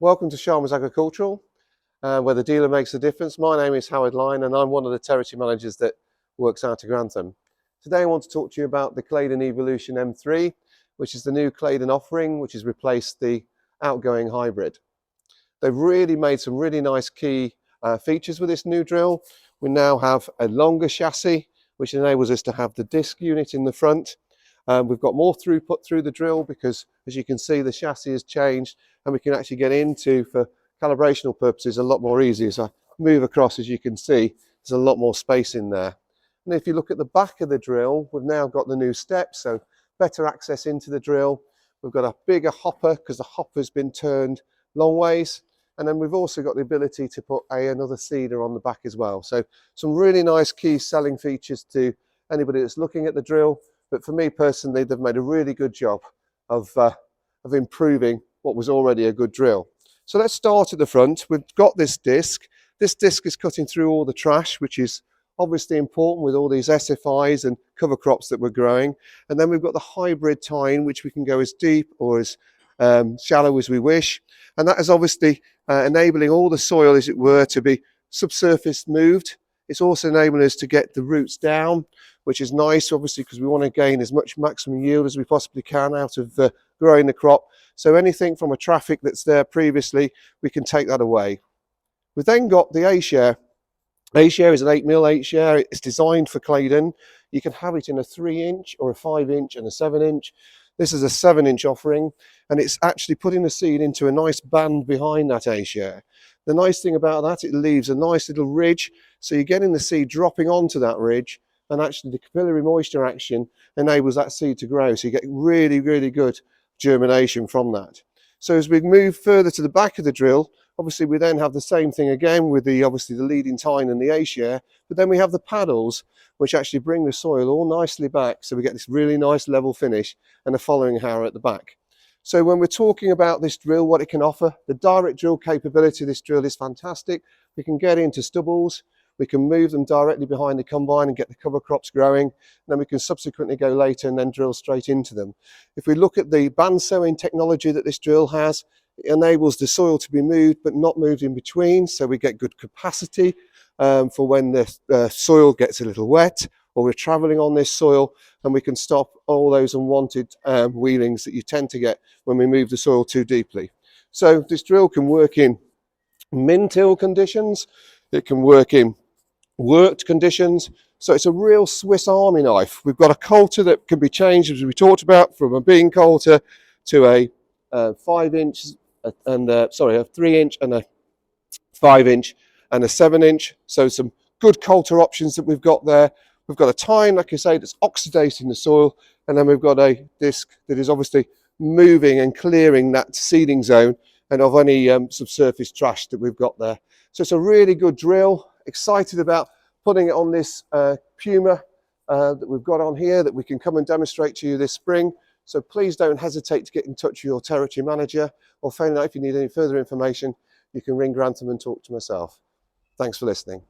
Welcome to Sharmans Agricultural, where the dealer makes a difference. My name is Howard Lyon and I'm one of the territory managers that works out of Grantham. Today I want to talk to you about the Claydon Evolution M3, which is the new Claydon offering, which has replaced the outgoing hybrid. They've really made some really nice key features with this new drill. We now have a longer chassis, which enables us to have the disc unit in the front. We've got more throughput through the drill because, as you can see, the chassis has changed and we can actually get into, for calibrational purposes, a lot more easy. As I move across, as you can see, there's a lot more space in there. And if you look at the back of the drill, we've now got the new steps, so better access into the drill. We've got a bigger hopper because the hopper's been turned long ways. And then we've also got the ability to put another seeder on the back as well. So some really nice key selling features to anybody that's looking at the drill. But for me personally, they've made a really good job of improving what was already a good drill. So let's start at the front. We've got this disc. This disc is cutting through all the trash, which is obviously important with all these SFIs and cover crops that we're growing. And then we've got the hybrid tine, which we can go as deep or as shallow as we wish. And that is obviously enabling all the soil, as it were, to be subsurface moved. It's also enabling us to get the roots down, which is nice, obviously, because we want to gain as much maximum yield as we possibly can out of growing the crop. So anything from a traffic that's there previously, we can take that away. We've then got the A-share. A-share is an 8mm A-share. It's designed for Claydon. You can have it in a 3-inch or a 5-inch and a 7-inch. This is a 7-inch offering, and it's actually putting the seed into a nice band behind that A-share. The nice thing about that, it leaves a nice little ridge, so you're getting the seed dropping onto that ridge, and actually the capillary moisture action enables that seed to grow, so you get really, really good germination from that. So as we move further to the back of the drill, obviously we then have the same thing again with obviously the leading tine and the A-share, but then we have the paddles which actually bring the soil all nicely back, so we get this really nice level finish and a following harrow at the back. So when we're talking about this drill, what it can offer, the direct drill capability of this drill is fantastic. We can get into stubbles, we can move them directly behind the combine and get the cover crops growing, and then we can subsequently go later and then drill straight into them. If we look at the band sowing technology that this drill has, it enables the soil to be moved but not moved in between, so we get good capacity for when the soil gets a little wet or we're travelling on this soil, and we can stop all those unwanted wheelings that you tend to get when we move the soil too deeply. So this drill can work in min-till conditions, it can work in worked conditions, so it's a real Swiss Army knife. We've got a coulter that can be changed, as we talked about, from a bean coulter to a 5-inch and a 3-inch and a 5-inch and a 7-inch. So some good coulter options that we've got there. We've got a tine, like I say, that's oxidating the soil, and then we've got a disc that is obviously moving and clearing that seeding zone and of any subsurface trash that we've got there. So it's a really good drill. Excited about putting it on this Puma that we've got on here that we can come and demonstrate to you this spring. So please don't hesitate to get in touch with your territory manager, or failing that, if you need any further information, you can ring Grantham and talk to myself. Thanks for listening.